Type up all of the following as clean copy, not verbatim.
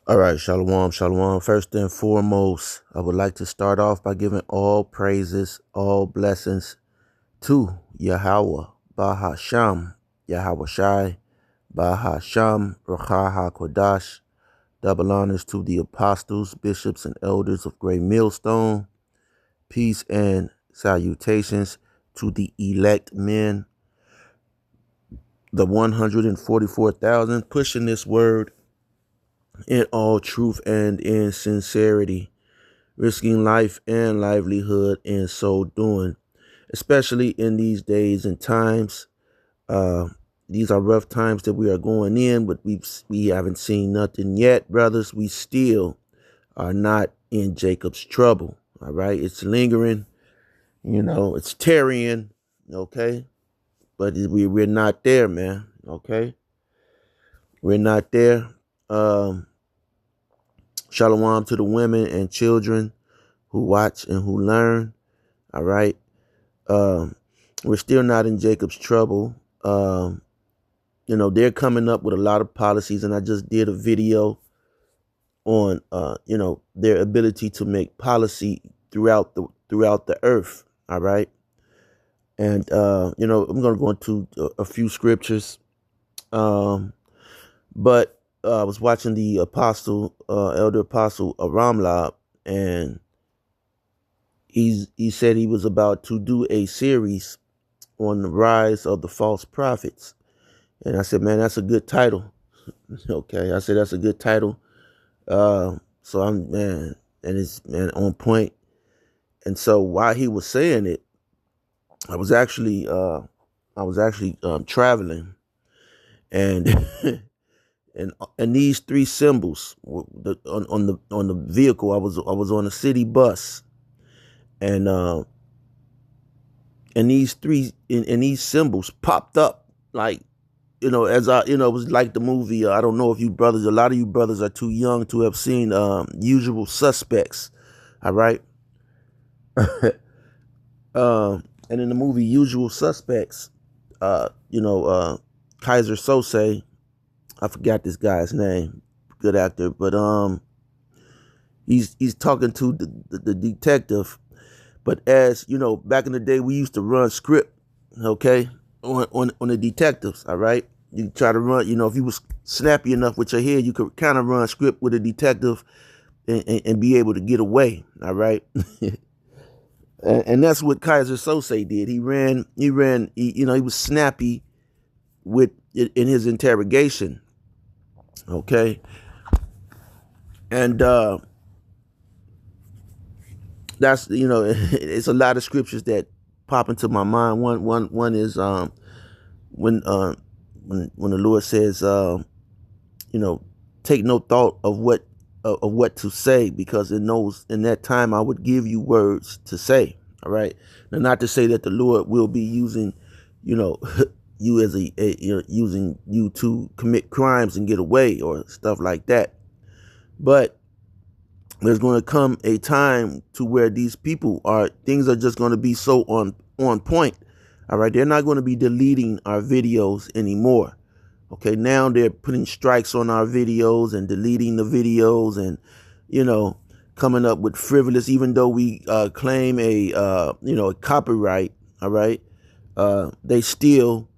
All right, shalom, shalom. First and foremost, I would like to start off by giving all praises, all blessings to Yahweh, Bahasham, Yahweh Shai, Bahasham, Racha HaKodash. Double honors to the apostles, bishops, and elders of Great Millstone. Peace and salutations to the elect men, the 144,000, pushing this word in all truth and in sincerity, risking life and livelihood in so doing, especially in these days and times. Uh, these are rough times that we are going in, but we haven't seen nothing yet, brothers. We still are not in Jacob's trouble. All right, it's lingering, it's tarrying, okay, but we're not there, man. Okay, we're not there. Um, Shalom to the women and children who watch and who learn. All right. Um, we're still not in Jacob's trouble. They're coming up with a lot of policies, and I just did a video on, their ability to make policy throughout the earth. All right, and I'm going to go into a few scriptures. But I was watching the elder apostle Ramlab, and he said he was about to do a series on the rise of the false prophets. And I said, man, that's a good title. Okay. I said, that's a good title. So I'm, man, and it's, man, on point. And so while he was saying it, I was actually traveling, and and these three symbols on the vehicle. I was on a city bus, and these symbols popped up, like, as it was like the movie. I don't know if a lot of you brothers are too young to have seen Usual Suspects. All right. And in the movie Usual Suspects, Kaiser Sose, I forgot this guy's name, good actor, but he's talking to the detective. But as you know, back in the day, we used to run script, okay, on the detectives. All right, you try to run. If you was snappy enough with your head, you could kind of run script with a detective and be able to get away. All right, and that's what Kaiser Sose did. He ran. He was snappy in his interrogation. Okay, and that's it's a lot of scriptures that pop into my mind. One is when when the Lord says, take no thought of what to say, because in that time I would give you words to say. All right. Now, not to say that the Lord will be using, you as using you to commit crimes and get away or stuff like that. But there's going to come a time to where things are just going to be so on point. All right. They're not going to be deleting our videos anymore. Okay. Now they're putting strikes on our videos and deleting the videos, and, coming up with frivolous, even though we claim a copyright. All right. They still,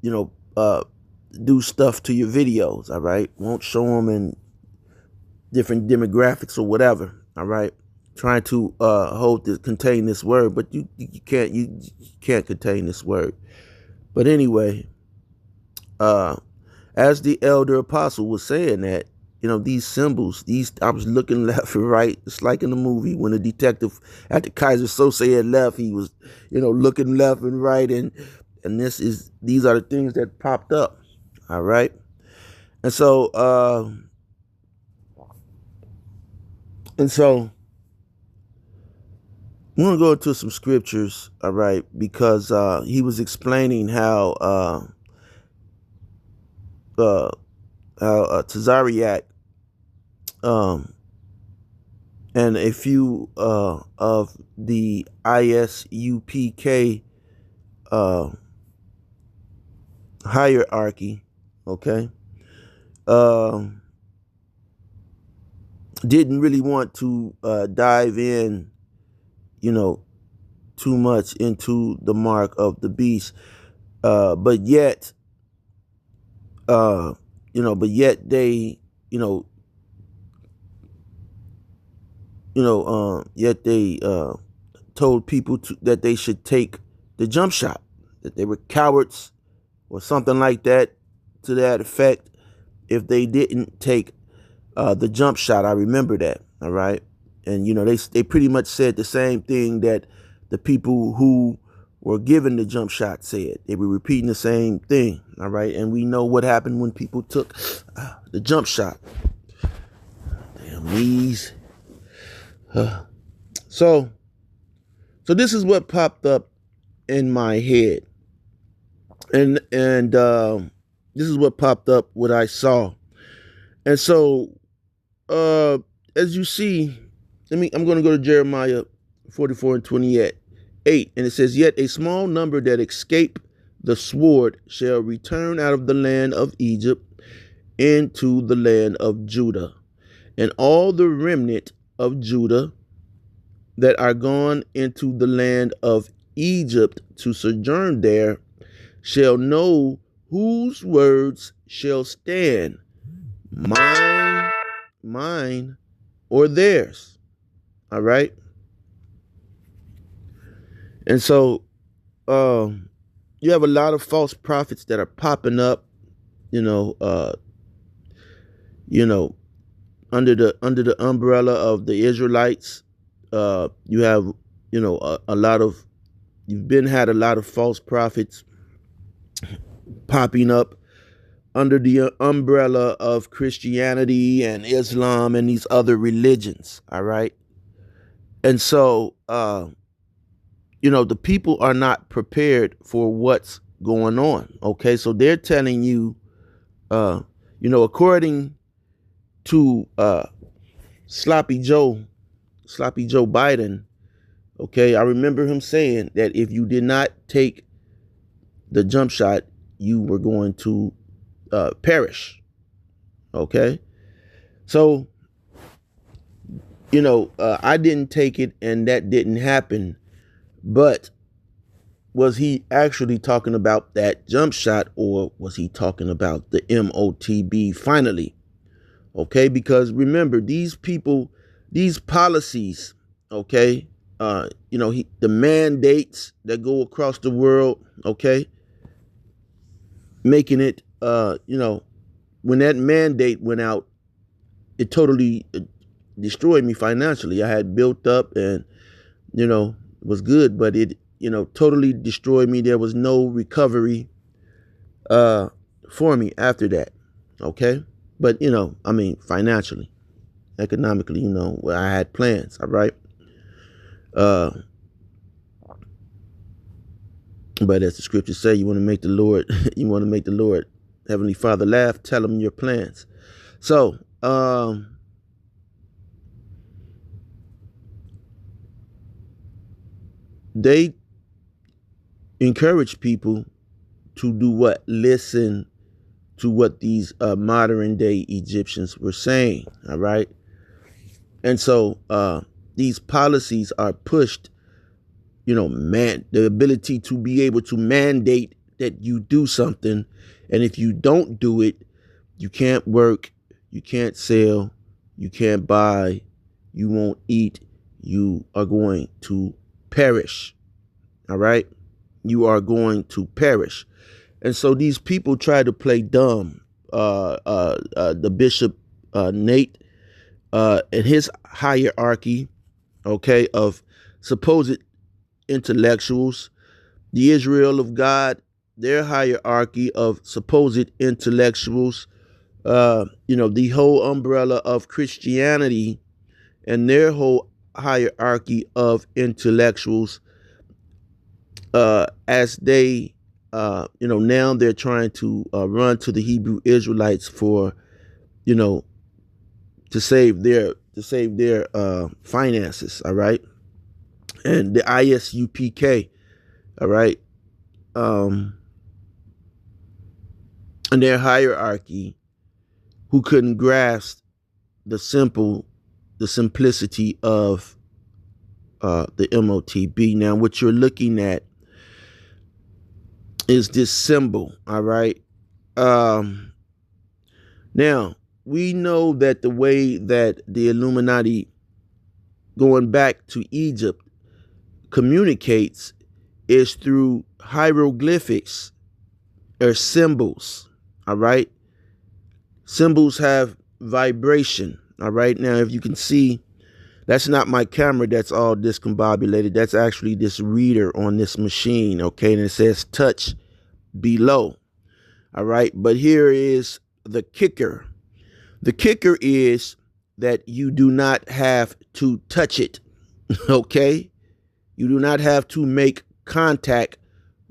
do stuff to your videos. All right. Won't show them in different demographics or whatever. All right. Trying to contain this word, but you can't contain this word. But anyway, as the elder apostle was saying that, these symbols, I was looking left and right. It's like in the movie when the detective, after Kaiser Sose had left, he was, looking left and right, and these are the things that popped up. All right. And so I'm going to go into some scriptures. All right. Because he was explaining how Tazariak um, and a few of the ISUPK hierarchy, okay, um, didn't really want to dive in, you know, too much into the mark of the beast. But yet, but yet they, you know, yet they told people that they should take the jump shot, that they were cowards or something like that, to that effect, if they didn't take the jump shot. I remember that. All right. And, they pretty much said the same thing that the people who were given the jump shot said. They were repeating the same thing. All right. And we know what happened when people took the jump shot. Damn knees. So this is what popped up in my head. And this is what popped up, what I saw. And so, as you see, I'm going to go to Jeremiah 44 and 28, and it says, "Yet a small number that escape the sword shall return out of the land of Egypt into the land of Judah, and all the remnant of Judah that are gone into the land of Egypt to sojourn there shall know whose words shall stand, mine, or theirs." All right. And so you have a lot of false prophets that are popping up, you know, under the umbrella of the Israelites. You have, had a lot of false prophets popping up under the umbrella of Christianity and Islam and these other religions. All right. And so, the people are not prepared for what's going on. Okay. So they're telling you, according to Sloppy Joe Biden. Okay. I remember him saying that if you did not take the jump shot, you were going to perish. Okay. So, I didn't take it and that didn't happen. But was he actually talking about that jump shot, or was he talking about the MOTB finally? Okay. Because remember, these people, these policies, okay, the mandates that go across the world, okay, making it, when that mandate went out, it totally destroyed me financially. I had built up and, it was good, but it, totally destroyed me. There was no recovery for me after that. Okay. But, financially, economically, I had plans. All right. But as the scriptures say, you want to make the Lord, Heavenly Father, laugh, tell him your plans. So, they encourage people to do what? Listen to what these modern day Egyptians were saying. All right. And so these policies are pushed, the ability to be able to mandate that you do something. And if you don't do it, you can't work, you can't sell, you can't buy, you won't eat, you are going to perish. All right. You are going to perish. And so these people try to play dumb. The Bishop Nate and his hierarchy, okay, of supposed intellectuals, the Israel of God, their hierarchy of supposed intellectuals, the whole umbrella of Christianity and their whole hierarchy of intellectuals, as they, now they're trying to run to the Hebrew Israelites for, to save their finances. All right. And the ISUPK. All right. And their hierarchy, who couldn't grasp the simple the simplicity of the MOTB. Now, what you're looking at is this symbol, all right? Now, we know that the way that the Illuminati, going back to Egypt, communicates is through hieroglyphics or symbols, all right? Symbols have vibration, all right? Now, if you can see, that's not my camera that's all discombobulated. That's actually this reader on this machine, okay? And it says touch below, all right? But here is the kicker. The kicker is that you do not have to touch it, okay? You do not have to make contact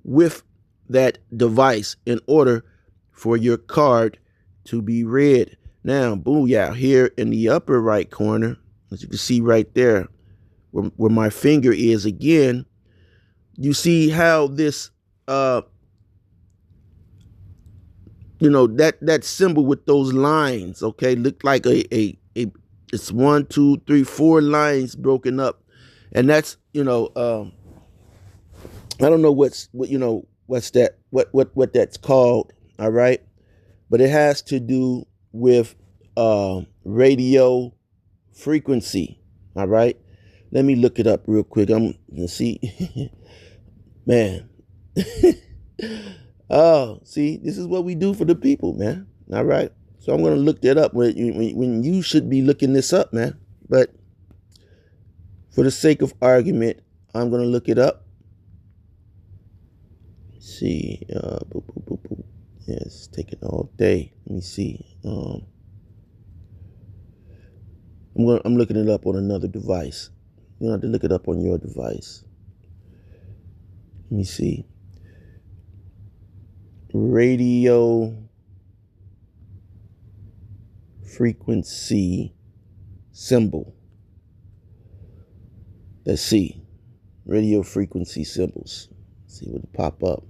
with that device in order for your card to be read. Now, booyah, here in the upper right corner, as you can see right there, where my finger is again, you see how this, that symbol with those lines, okay, look like it's 1, 2, 3, 4 lines broken up, and that's I don't know what's what that's called, all right, but it has to do with radio frequency, all right. Let me look it up real quick. I'm gonna see. Man. Oh, see, this is what we do for the people, man. All right. So I'm going to look that up when you should be looking this up, man. But for the sake of argument, I'm going to look it up. Let's see. Boop, boop, boop, boop. Yeah, it's taking all day. Let me see. I'm looking it up on another device. You don't have to look it up on your device. Let me see. Radio frequency symbol. Let's see. Radio frequency symbols. Let's see what will pop up.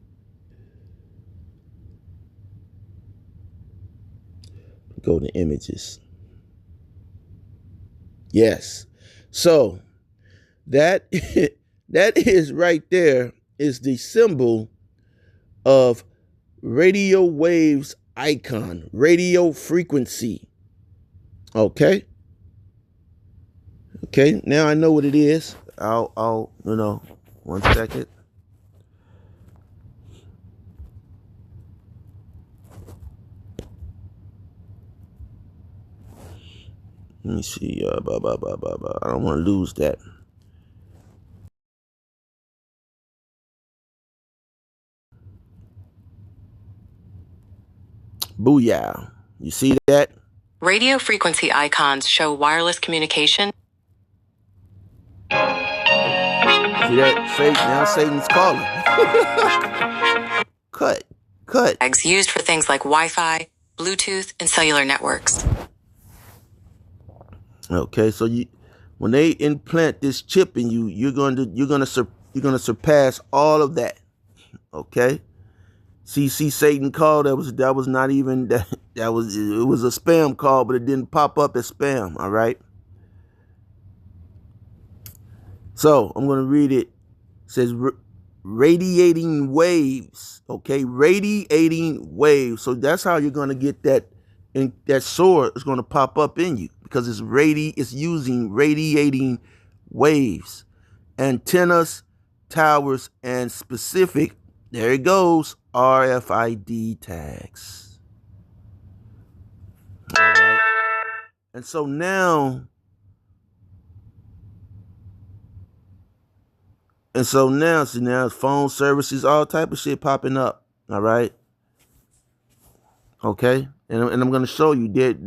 Go to images. Yes. So that is right there is the symbol of radio waves icon, radio frequency. Okay. Okay. Now I know what it is. I'll 1 second. Let me see. I don't want to lose that. Booyah. You see that? Radio frequency icons show wireless communication. See that? Now Satan's calling. Cut. Used for things like Wi-Fi, Bluetooth, and cellular networks. Okay, so when they implant this chip in you, you're gonna surpass all of that. Okay. See, Satan call that was not even it was a spam call, but it didn't pop up as spam. All right. So I'm gonna read it. It says radiating waves. Okay, radiating waves. So that's how you're gonna get that, and that sword is gonna pop up in you because it's using radiating waves, antennas, towers, and specific. There it goes. RFID tags. All right. And so now, see now phone services, all type of shit popping up. All right. Okay. And I'm going to show you that,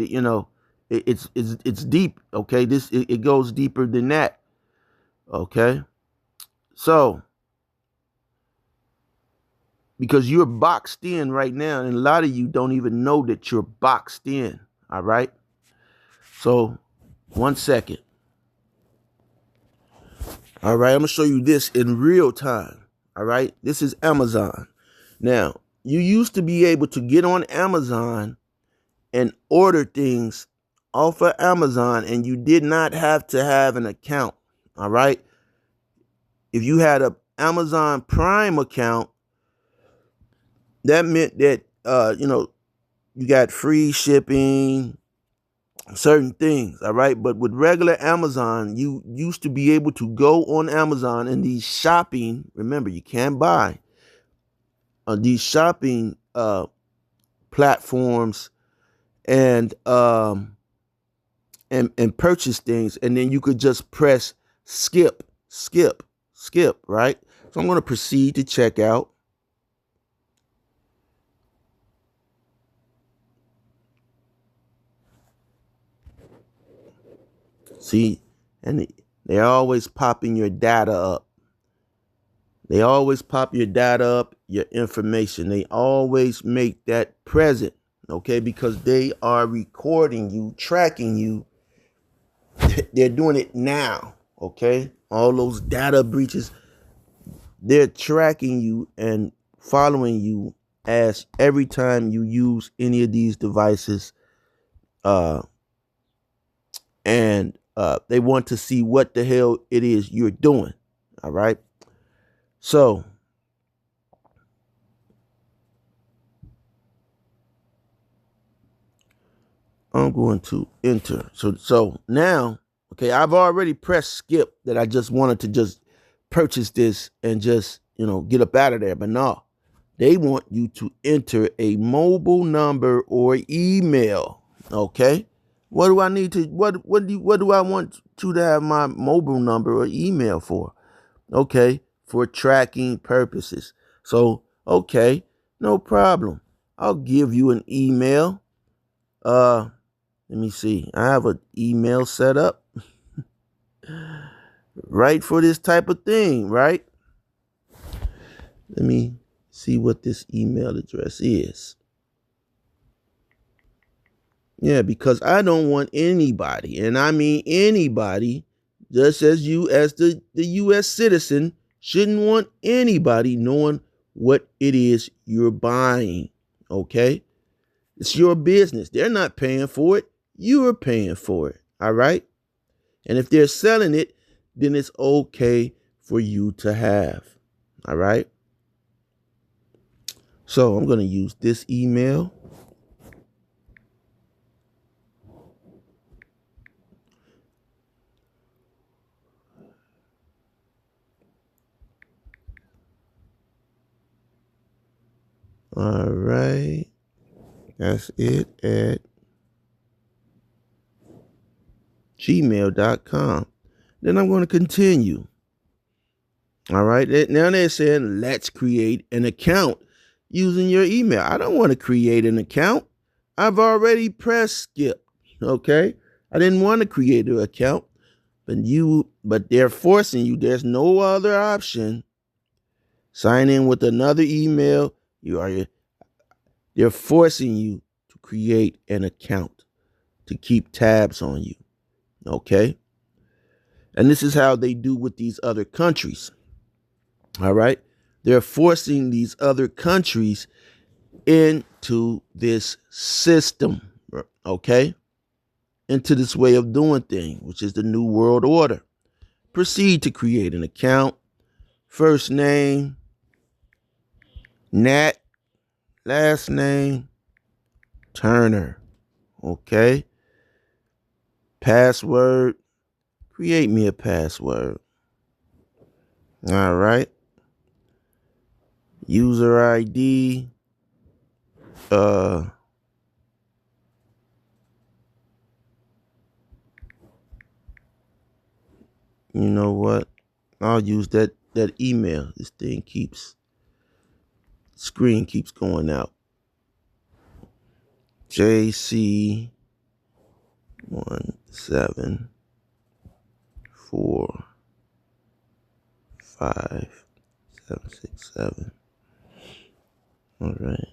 it's deep. Okay. It goes deeper than that. Okay. So, because you're boxed in right now, and a lot of you don't even know that you're boxed in. All right. So 1 second. All right. I'm going to show you this in real time. All right. This is Amazon. Now, you used to be able to get on Amazon and order things off of Amazon and you did not have to have an account. All right. If you had a Amazon Prime account, that meant that you got free shipping, certain things. All right. But with regular Amazon, you used to be able to go on Amazon and these shopping, remember, you can't buy these shopping platforms and and purchase things, and then you could just press skip, right? So I'm going to proceed to check out. See, and they're always popping your data up. They always pop your data up, your information. They always make that present, okay? Because they are recording you, tracking you. They're doing it now, okay? All those data breaches, they're tracking you and following you as every time you use any of these devices, and they want to see what the hell it is you're doing. All right. So I'm going to enter. So now, okay, I've already pressed skip that I just wanted to just purchase this and just, get up out of there. But no, they want you to enter a mobile number or email. Okay. What do I need to, what do I want you to have my mobile number or email for? Okay. For tracking purposes. So, okay, no problem. I'll give you an email. Let me see. I have an email set up right for this type of thing, right? Let me see what this email address is. Yeah, because I don't want anybody, and I mean anybody, just as you as the U.S. citizen, shouldn't want anybody knowing what it is you're buying, okay? It's your business. They're not paying for it. You are paying for it, all right? And if they're selling it, then it's okay for you to have. All right. So I'm going to use this email. All right. That's it at gmail.com. Then I'm going to continue. All right. Now they're saying, let's create an account using your email. I don't want to create an account. I've pressed skip. Okay. I didn't want to create an account, but they're forcing you. There's no other option. Sign in with another email. They're forcing you to create an account to keep tabs on you. Okay. And this is how they do with these other countries. All right. They're forcing these other countries into this system. Okay. Into this way of doing things, which is the New World Order. Proceed to create an account. First name, Nat. Last name, Turner. Okay. Password. Create me a password. All right. User ID. You know what? I'll use that email. This thing screen keeps going out. JC 1745767. All right.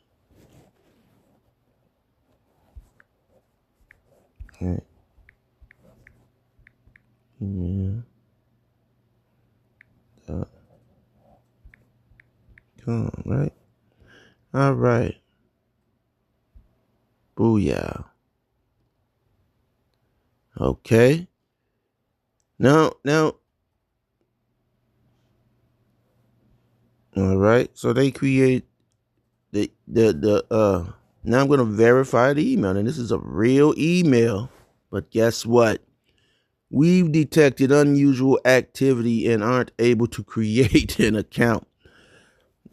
All right. Email. Right. All right. Booyah. Okay. Now, all right. So they create the now I'm gonna verify the email. And this is a real email. But guess what? We've detected unusual activity and aren't able to create an account.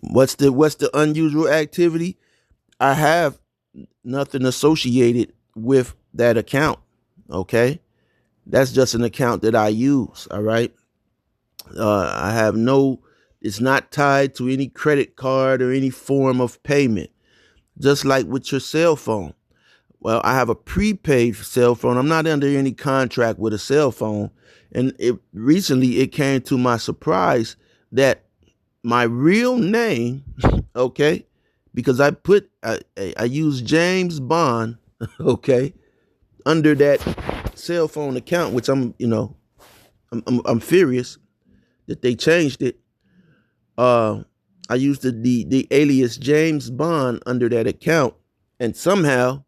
What's the unusual activity? I have nothing associated with that account. Okay. That's just an account that I use. All right. I have no, it's not tied to any credit card or any form of payment, just like with your cell phone. Well, I have a prepaid cell phone. I'm not under any contract with a cell phone. And recently it came to my surprise that my real name, okay, because I use James Bond, okay, under that cell phone account, which I'm furious that they changed it. I used the alias James Bond under that account, and somehow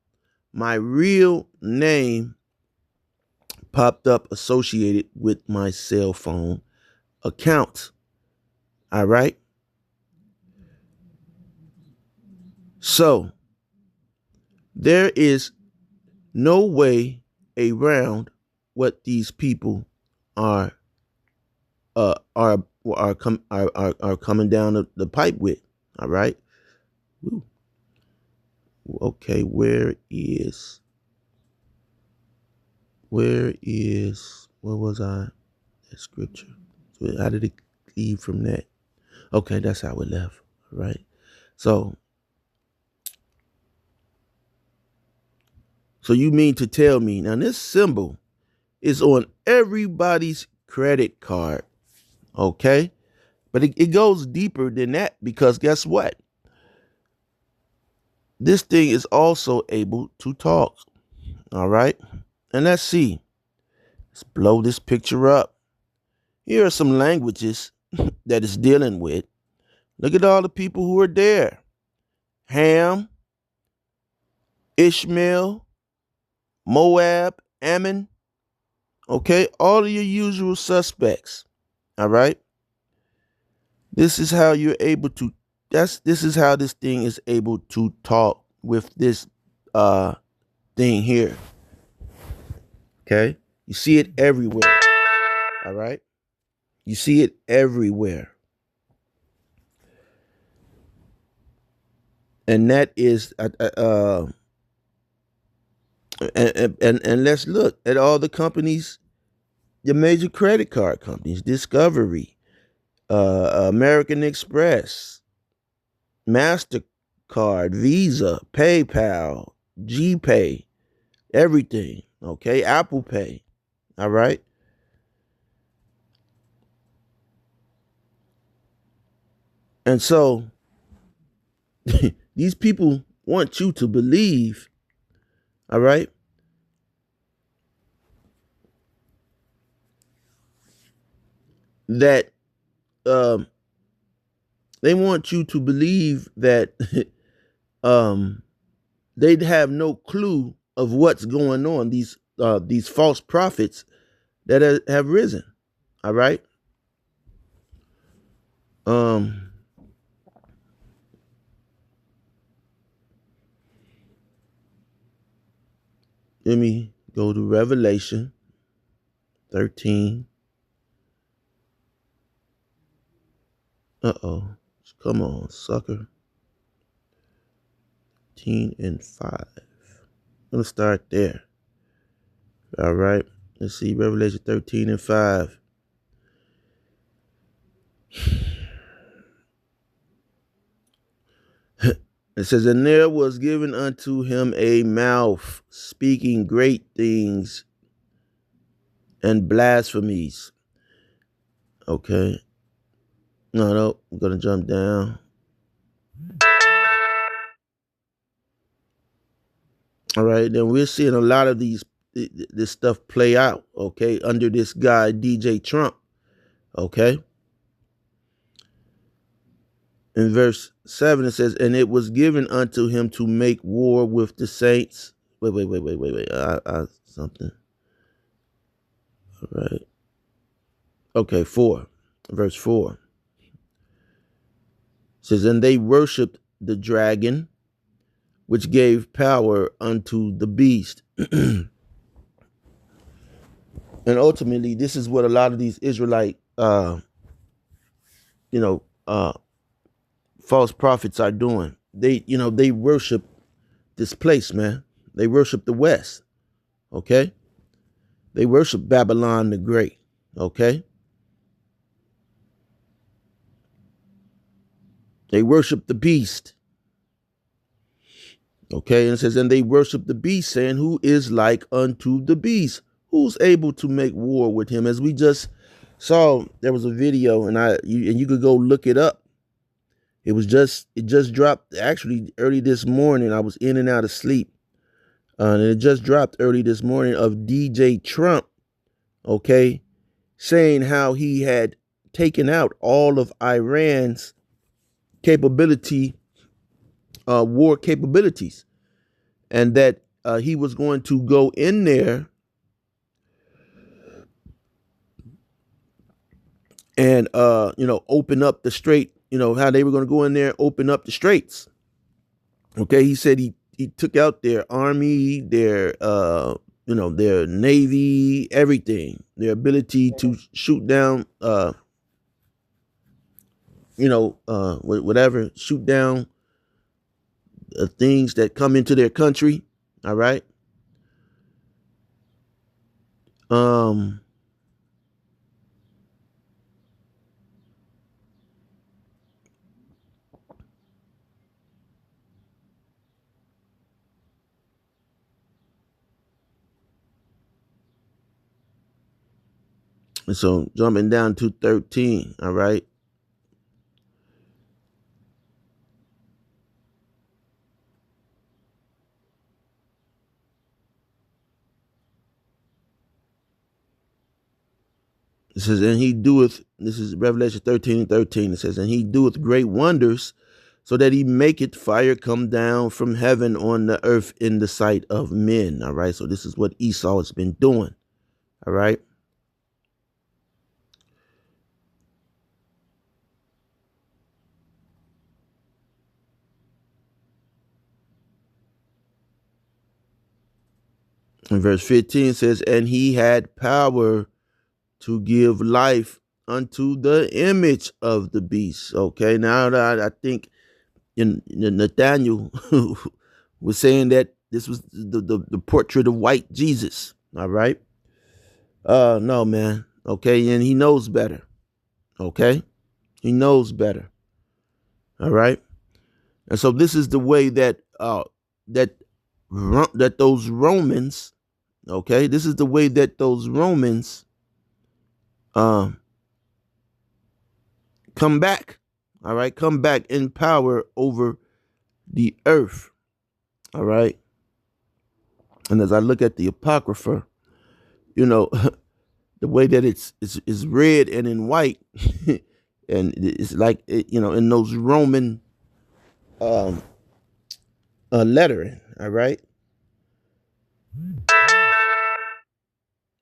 my real name popped up associated with my cell phone account. All right. So there is no way around what these people are are coming down the pipe with. All right. Ooh. Okay, where was I? That scripture. So how did it leave from that? Okay, that's how it left. Right. So you mean to tell me now this symbol is on everybody's credit card, okay? But it goes deeper than that because guess what? This thing is also able to talk, all right? And let's see. Let's blow this picture up. Here are some languages that it's dealing with. Look at all the people who are there. Ham, Ishmael, Moab, Ammon, okay? All of your usual suspects, all right? This is how you're able to this is how this thing is able to talk with this uh thing here. Okay? You see it everywhere. All right? You see it everywhere. And that is and let's look at all the companies, the major credit card companies, Discovery, American Express, MasterCard, Visa, PayPal, GPay, everything. Okay? Apple Pay. All right? And so these people want you to believe, all right, that um, they want you to believe that um, they'd have no clue of what's going on. These false prophets that have risen. All right. Um, Let me go to Revelation 13. Uh-oh. Come on, sucker. 13 and 5. I'm going to start there. All right. Let's see. Revelation 13 and 5. It says, and there was given unto him a mouth speaking great things and blasphemies. Okay. No, I'm going to jump down. All right. Then we're seeing a lot of this stuff play out, okay, under this guy, DJ Trump. Okay. In verse 7, it says, and it was given unto him to make war with the saints. Wait. Something. Right. Okay, 4. Verse 4 says, and they worshiped the dragon, which gave power unto the beast. And ultimately, this is what a lot of these Israelite, you know, false prophets are doing. They worship this place, man. They worship the West. Okay. They worship Babylon the Great. Okay. They worship the beast. Okay. And it says, and they worship the beast, saying, who is like unto the beast? Who's able to make war with him? As we just saw, there was a video, and you could go look it up. It just dropped actually early this morning. I was in and out of sleep. And it just dropped early this morning of DJ Trump, okay, saying how he had taken out all of Iran's capability, war capabilities, and that he was going to go in there and open up the strait. How they were going to go in there and open up the straits. Okay, he said he took out their army, their navy, everything, their ability to shoot down, whatever, shoot down things that come into their country. All right. Um, and so jumping down to 13. All right. It says, and he doeth, this is Revelation 13:13. It says, and he doeth great wonders, so that he maketh fire come down from heaven on the earth in the sight of men. All right. So this is what Esau has been doing. All right. And verse 15 says, and he had power to give life unto the image of the beast. Okay. Now I think in Nathaniel was saying that this was the portrait of white Jesus. All right. No, man. Okay. And he knows better. Okay. He knows better. All right. And so this is the way that that that those Romans, okay, this is the way that those Romans come back. All right, come back in power over the earth. All right. And as I look at the Apocrypha, you know, the way that it's red and in white, and it's like in those Roman um, lettering. All right.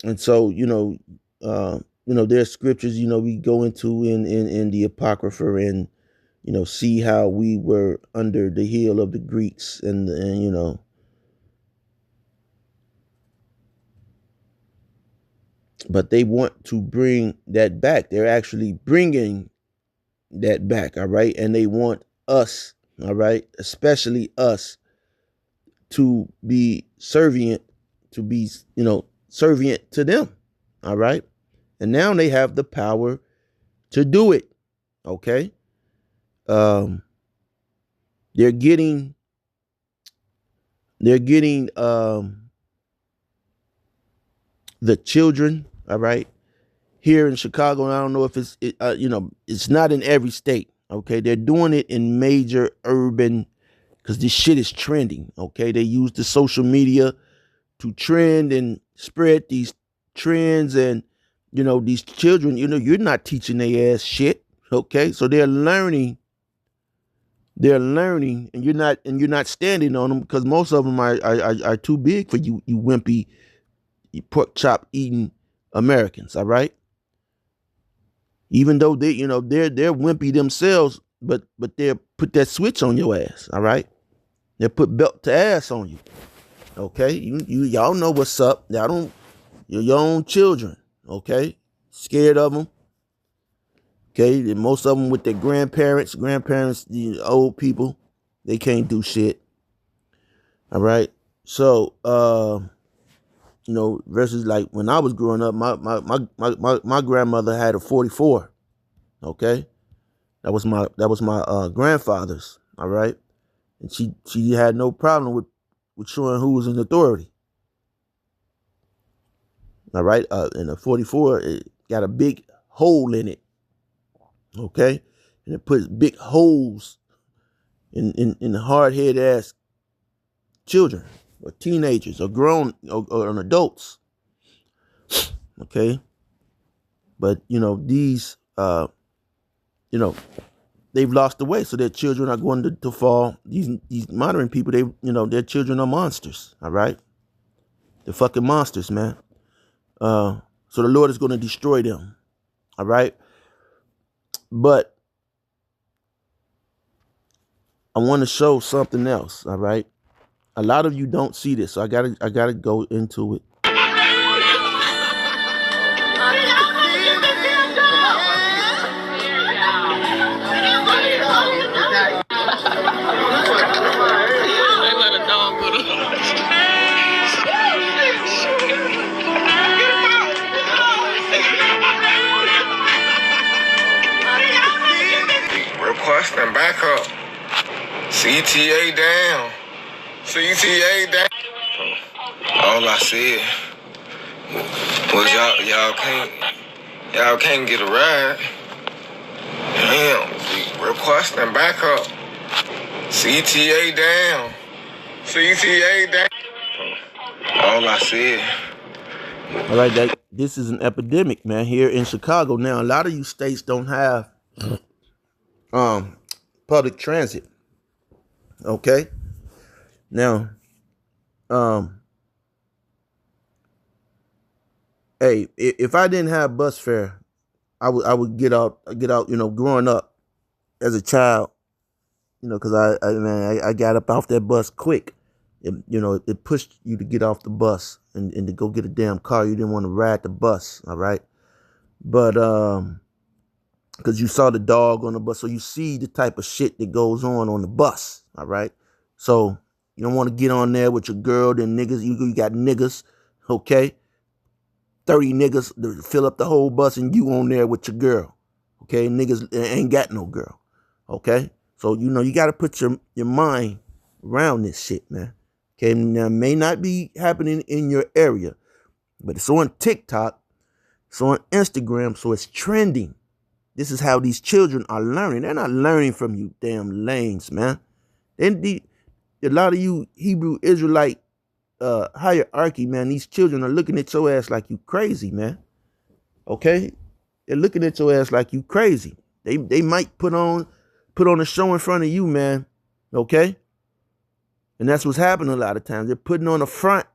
And so there's scriptures we go into in the Apocrypha, and see how we were under the heel of the Greeks, and but they want to bring that back. They're actually bringing that back. All right. And they want us, all right, especially us, to be servient, to be servient to them. All right. And now they have the power to do it. Okay. um they're getting the children, all right, here in Chicago. And I don't know if it's not in every state. Okay. They're doing it in major urban, because this shit is trending. Okay. They use the social media to trend and spread these trends. And these children, you're not teaching their ass shit. Okay. So they're learning, and you're not standing on them, because most of them are too big for you wimpy, you pork chop eating Americans, all right? Even though they're wimpy themselves, but they'll put that switch on your ass, all right? They'll put belt to ass on you. Okay? Y'all know what's up. Y'all don't your own children, okay? Scared of them. Okay, and most of them with their grandparents, old people, they can't do shit. All right. So versus like when I was growing up, my grandmother had a 44. Okay. That was my grandfather's. All right. And she had no problem with showing who was in authority. All right. And a 44, it got a big hole in it. Okay. And it puts big holes in the hard headed ass children or teenagers or grown or adults. Okay. But these they've lost the way, so their children are going to fall. These modern people, their children are monsters. All right. They're fucking monsters, man. So the Lord is going to destroy them. All right. But I want to show something else. All right. A lot of you don't see this, so I gotta go into it. Requesting backup. CTA down. CTA down. All I said was y'all can't get a ride. Damn, we requesting backup. CTA down. CTA down. All I said. All right, this is an epidemic, man. Here in Chicago now, a lot of you states don't have public transit. Okay, now, hey, if I didn't have bus fare, I would get out. Growing up as a child, because I got up off that bus quick. It pushed you to get off the bus and to go get a damn car. You didn't want to ride the bus, all right? But because you saw the dog on the bus, so you see the type of shit that goes on the bus, all right? So you don't want to get on there with your girl, then niggas, you got niggas, okay? 30 niggas to fill up the whole bus and you on there with your girl, okay? Niggas ain't got no girl, okay? So, you got to put your mind around this shit, man. Okay, now it may not be happening in your area, but it's on TikTok, it's on Instagram, so it's trending. This is how these children are learning. They're not learning from you damn lanes, man. And a lot of you Hebrew Israelite hierarchy, man, these children are looking at your ass like you crazy, man. Okay? They're looking at your ass like you crazy. They might put on a show in front of you, man. Okay? And that's what's happening a lot of times. They're putting on a front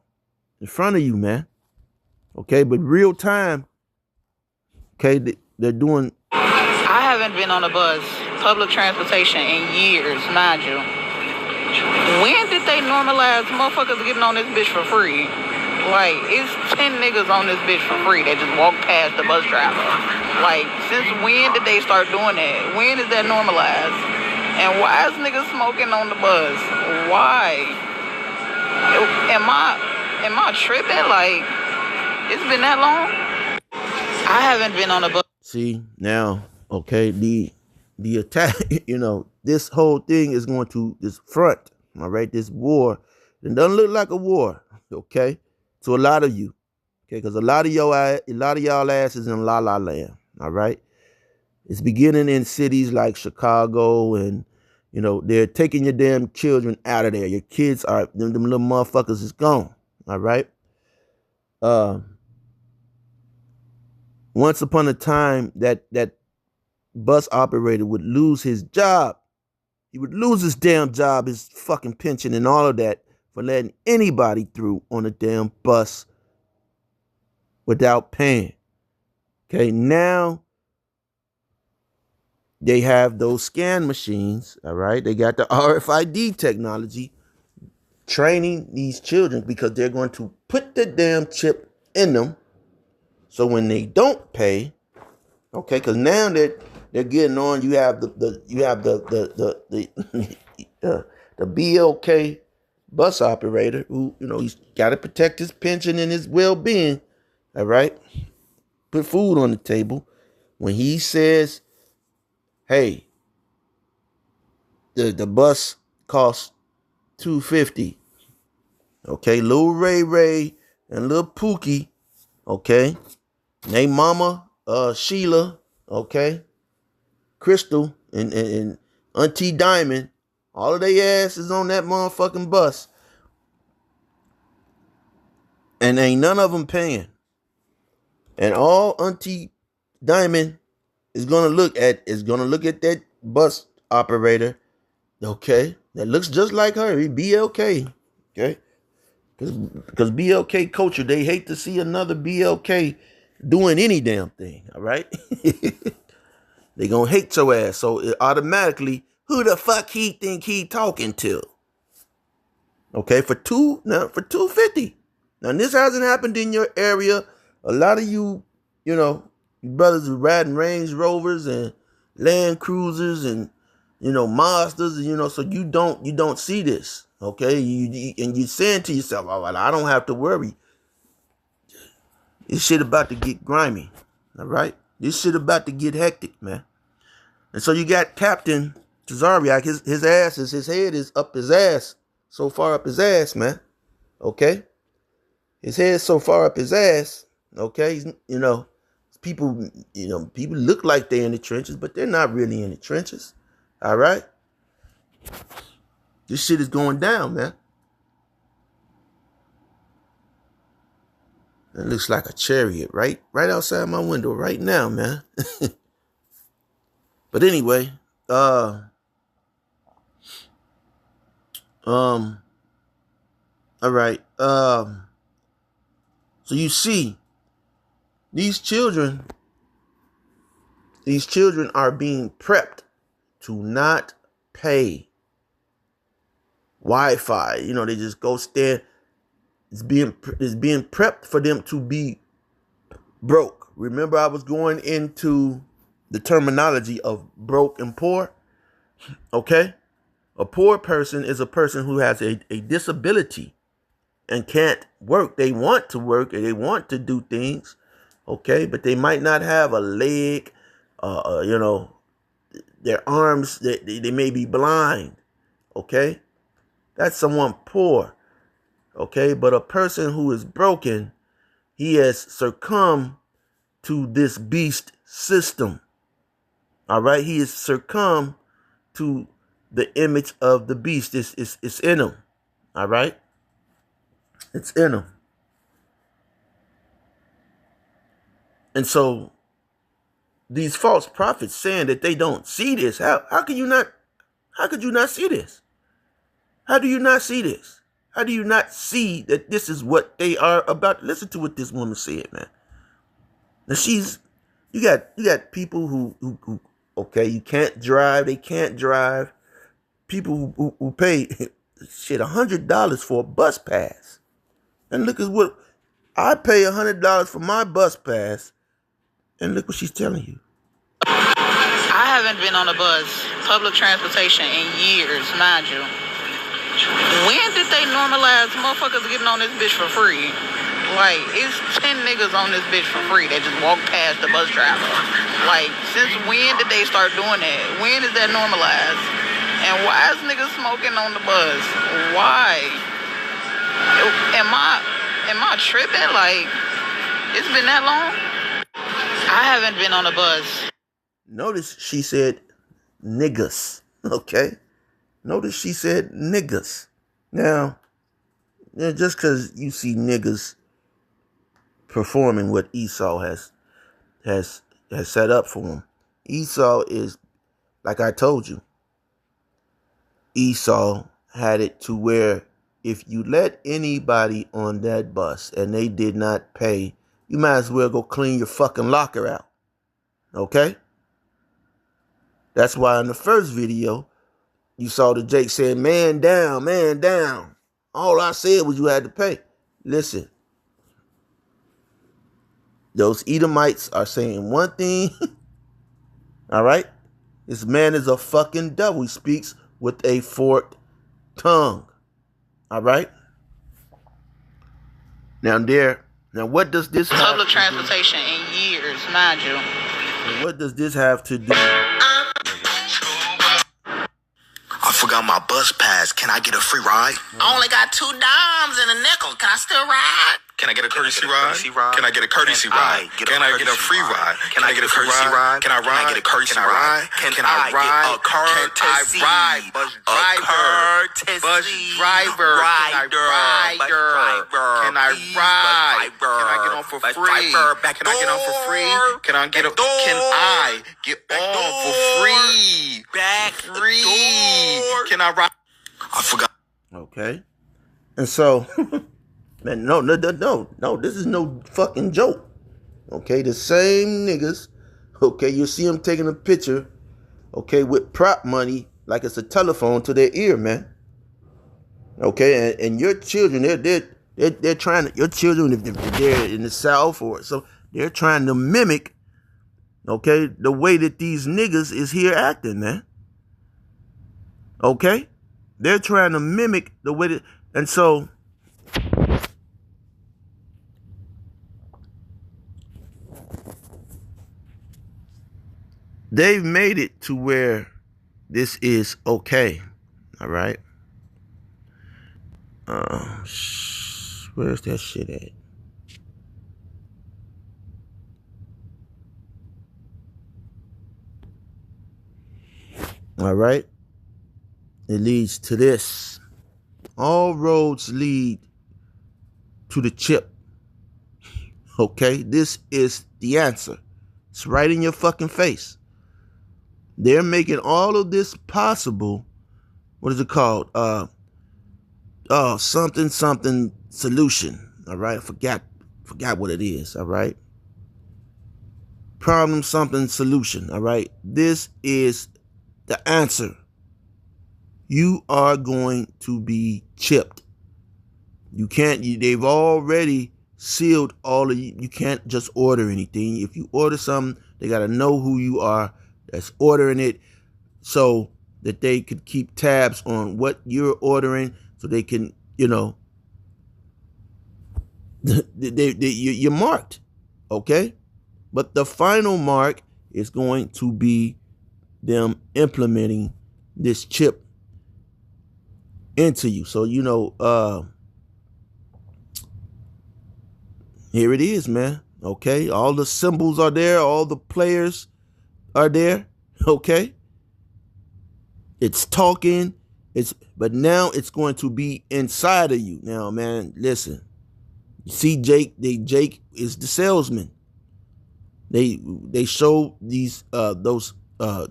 in front of you, man. Okay? But real time, okay, they're doing. I haven't been on a bus, public transportation, in years, mind you. When did they normalize motherfuckers getting on this bitch for free? Like, it's 10 niggas on this bitch for free. They just walk past the bus driver. Like, since when did they start doing that? When is that normalized? And why is niggas smoking on the bus? Why? Am I tripping? Like, it's been that long? I haven't been on a bus. See, now, okay, the attack, this whole thing is going to this front, all right, this war. It doesn't look like a war, okay, to a lot of you, okay, because a lot of y'all ass is in la la land, all right. It's beginning in cities like Chicago, and they're taking your damn children out of there. Your kids are them little motherfuckers is gone, all right. Once upon a time, that bus operator would lose his job. He would lose his damn job, his fucking pension and all of that for letting anybody through on a damn bus. without paying. Okay, now they have those scan machines, all right? They got the RFID technology training these children because they're going to put the damn chip in them. So when they don't pay, okay, because now they're getting on. You have the BLK bus operator who he's got to protect his pension and his well-being. All right, put food on the table. When he says, "Hey, the bus costs $250," okay, little Ray Ray and little Pookie, okay, they mama Sheila, okay, Crystal and Auntie Diamond, all of their asses on that motherfucking bus, and ain't none of them paying. And all Auntie Diamond is gonna look at that bus operator, okay, that looks just like her, BLK, okay, because BLK culture, they hate to see another BLK doing any damn thing, all right. They gonna hate your ass. So it automatically, who the fuck he think he talking to? Okay, for $250. Now this hasn't happened in your area. A lot of you brothers are riding Range Rovers and Land Cruisers and Mazdas, so you don't see this. Okay, and you're saying to yourself, "Oh, well, I don't have to worry. This shit about to get grimy." All right, this shit about to get hectic, man. And so you got Captain Tazariak, his head is up his ass, so far up his ass, man. Okay? His head is so far up his ass, okay? People, people look like they're in the trenches, but they're not really in the trenches. All right? This shit is going down, man. It looks like a chariot right outside my window right now, man. But anyway, all right. So you see, these children are being prepped to not pay Wi-Fi. They just go stand. It's being prepped for them to be broke. Remember, I was going into the terminology of broke and poor. Okay, a poor person is a person who has a disability and can't work. They want to work and they want to do things, okay, but they might not have a leg, their arms, they may be blind, okay. That's someone poor, okay. But a person who is broken, he has succumbed to this beast system, all right. He has succumbed to the image of the beast. It's in him, all right. It's in them. And so these false prophets saying that they don't see this. How could you not see this? How do you not see this? How do you not see that this is what they are about? Listen to what this woman said, man. Now you got people who okay, you can't drive, they can't drive. People who pay shit $100 for a bus pass. And look at what I pay $100 for my bus pass, and look what she's telling you. I haven't been on a bus, public transportation, in years, mind you. When did they normalize motherfuckers getting on this bitch for free? Like, it's 10 niggas on this bitch for free that just walk past the bus driver. Like, since when did they start doing that? When is that normalized? And why is niggas smoking on the bus? Why? Am I tripping? Like, it's been that long? I haven't been on a bus. Notice she said niggas, okay? Notice she said niggas. Now, just because you see niggas performing what Esau has set up for them, Esau is, like I told you, Esau had it to where if you let anybody on that bus and they did not pay you might as well go clean your fucking locker out. Okay? That's why in the first video, you saw the Jake saying, man down, man down. All I said was you had to pay. Listen, those Edomites are saying one thing. All right? This man is a fucking devil. He speaks with a forked tongue. All right? Now what does this have Public transportation in years, mind you. And what does this have to do? I forgot my bus pass. Can I get a free ride? I only got $2 and a nickel. Can I still ride? Can I get a courtesy ride? Can I get a courtesy ride? Can I get a free ride? Can I get a courtesy ride? Can I ride? Can I get a courtesy ride? Can I ride? Can I ride? Bus driver. Bus driver. Can I ride? Can I get on for free? Can I get on for free? Can I get on for free? Can I ride? I forgot. Okay. And so, man, no, this is no fucking joke. Okay, the same niggas, okay, you see them taking a picture, okay, with prop money like it's a telephone to their ear, man. Okay, and your children, they're trying to, your children, if they're in the South or so, they're trying to mimic, okay, the way that these niggas is here acting, man. Okay? They're trying to mimic the way that, and so they've made it to where this is okay. All right? Where's that shit at? All right? It leads to this. All roads lead to the chip. Okay? This is the answer. It's right in your fucking face. They're making all of this possible. What is it called? Something solution. All right? Forgot what it is. All right? Problem something solution. All right? This is the answer. You are going to be chipped. You can't, they've already sealed all of you. You can't just order anything. If you order something, they got to know who you are that's ordering it so that they could keep tabs on what you're ordering so they can, you're marked. Okay? But the final mark is going to be them implementing this chip into you. So, here it is, man. Okay. All the symbols are there. All the players are there. Okay. It's talking. But now it's going to be inside of you. Now, man, listen. You see Jake is the salesman. They show these, those,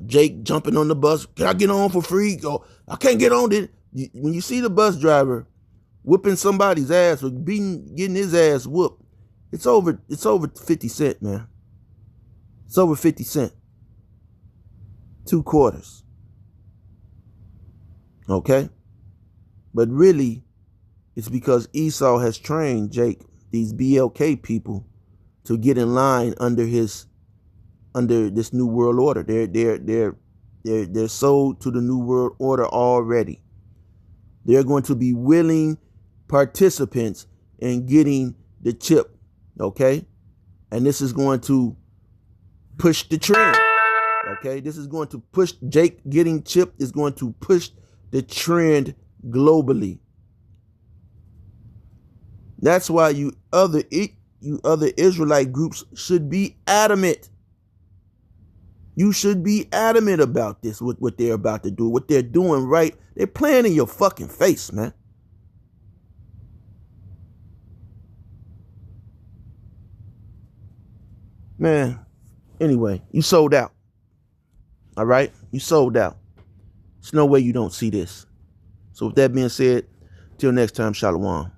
Jake jumping on the bus. Can I get on for free? Oh, I can't get on it. When you see the bus driver whooping somebody's ass or getting his ass whooped, it's over 50 cents, man. It's over 50 cents. 2 quarters. Okay? But really, it's because Esau has trained Jake, these BLK people, to get in line under this new world order. They're sold to the new world order already. They're going to be willing participants in getting the chip, okay? And this is going to push the trend, okay? This is going to push, Jake getting chipped is going to push the trend globally. That's why you other Israelite groups should be adamant. You should be adamant about this, what they're about to do, what they're doing right. They're playing in your fucking face, man. Man, anyway, you sold out. All right? You sold out. There's no way you don't see this. So with that being said, till next time, Shalom.